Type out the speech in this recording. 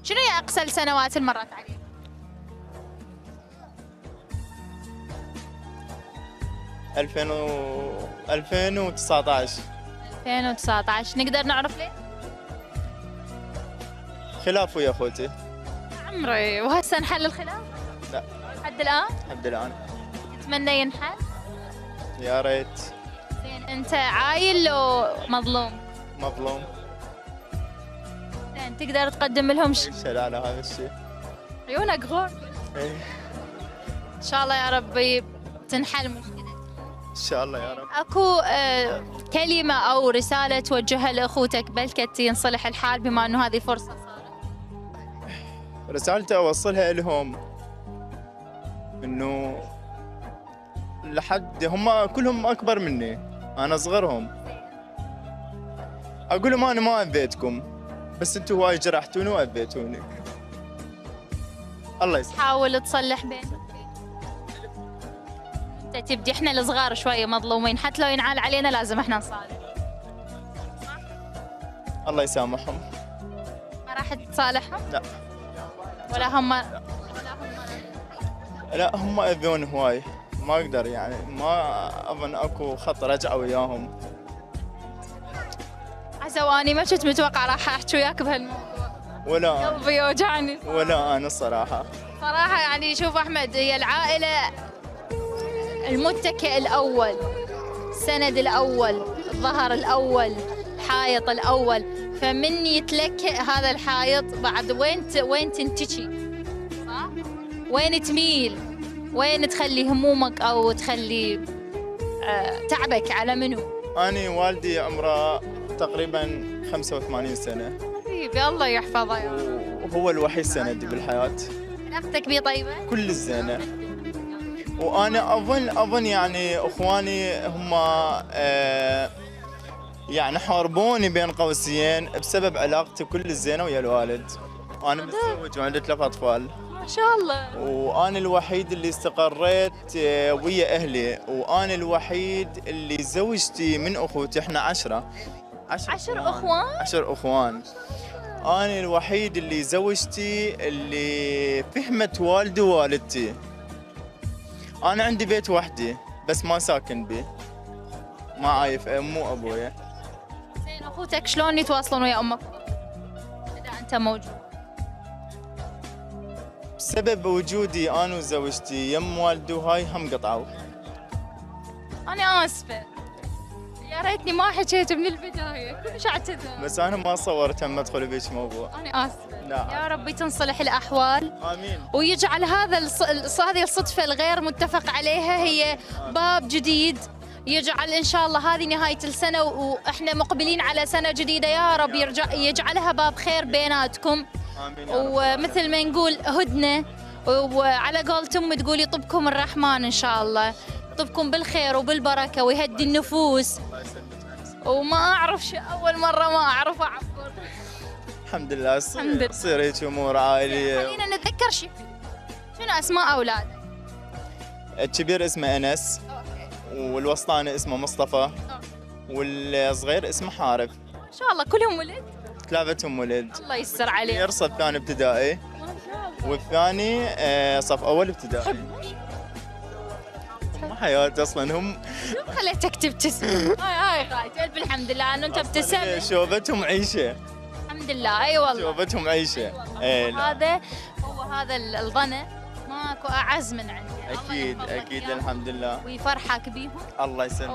شنو هي اقصى السنوات اللي مرت عليك؟ 2019. 2019 نقدر نعرف ليه؟ خلاف ويا اخوتي. عمري وهسه انحل الخلاف؟ لا لحد الان؟ لحد الان. تتمنى ينحل؟ يا ريت. زين انت عايل لو مظلوم؟ مظلوم. زين تقدر تقدم لهم شل على هذا الشيء. عيونك غور. إيه. ان شاء الله يا ربي تنحل مشكلتك. ان شاء الله يا رب. اكو كلمة او رسالة توجهها لاخوتك بلكت ينصلح الحال بما انه هذه فرصة صارت؟ رسالتي اوصلها لهم انه لحد هم كلهم اكبر مني، انا اصغرهم. اقول لهم انا ما اذيتكم، بس انتم هواي جرحتوني واذيتوني. الله يسلمك. حاول تصلح بينك. انت تبدي احنا الصغار شوية مظلومين، حتى لو ينعال علينا لازم احنا نصالح. الله يسامحهم. ما راح تصالحهم؟ لا. ولا هم؟ لا هم اذوني هواي، ما اقدر يعني، ما اظن اكو خط رجعه وياهم. عزواني ما كنت متوقعة راح احكي وياك بهالموضوع. ولا أنا. قلبي يوجعني ولا انا الصراحه. صراحة. يعني شوف أحمد، هي العائلة المتكئ الأول، السند الأول، الظهر الأول، الحائط الأول. فمن يتلكئ هذا الحائط بعد وين تنتشي؟ صح؟ وين تميل؟ وين تخلي همومك أو تخلي تعبك على منو؟ أنا والدي عمره تقريبا 85 سنة. حبيبي الله يحفظه يا رب. وهو الوحيد سندي بالحياة. علاقتك بيه طيبة؟ كل الزينة. وأنا أظن يعني إخواني هم يعني حاربوني بين قوسين بسبب علاقتي كل الزينة ويا الوالد. أنا متزوج وعندي 3 أطفال. ما شاء الله. وأنا الوحيد اللي استقريت ويا أهلي، وأنا الوحيد اللي زوجتي من أخوتي، إحنا 10 أخوان؟ 10 أخوان. أنا الوحيد اللي زوجتي اللي فهمت والدي ووالدتي. أنا عندي بيت وحدي بس ما ساكن به، ما عايف أمو أبويا. زين أخوتك شلون يتواصلون ويا أمك إذا أنت موجود؟ بسبب وجودي أنا وزوجتي يم والدي وهاي هم قطعوا. أنا آسفة، يا ريتني ما حكيت من البداية، كلش أعتذر. بس أنا ما صورت هم أدخل بهيك موضوع. أنا آسفة. لا. يا ربي تنصلح الأحوال. آمين. ويجعل هذه الصدفة الغير متفق عليها هي باب جديد، يجعل إن شاء الله هذه نهاية السنة وإحنا مقبلين على سنة جديدة، يا رب يجعلها باب خير بيناتكم. آمين. ومثل ما نقول هدنة، وعلى قولة أمي تقول يطبكم الرحمن إن شاء الله، يطبكم بالخير وبالبركة ويهدي النفوس. وما أعرف أول مرة ما أعرف أعبر. الحمد لله. تصير هيك امور عائليه. خلينا نتذكر شنو اسماء اولادك. الكبير اسمه انس، والوسطاني اسمه مصطفى، والصغير اسمه حارث. ما شاء الله كلهم ولد؟ 3 ولد. الله يستر عليك. يرصد ثاني ابتدائي ما شاء الله. والثاني صف اول ابتدائي. ما حياتي اصلا هم. شو خليتك تبتسم؟ هاي غايت الحمد لله انه انت ابتسمت. شوفتهم عيشه. الحمد لله. اي والله شوفتهم عيشه. هذا الظن ماكو اعز من عندي. اكيد اكيد الحمد لله. ويفرحك بيهم. الله يسلمك.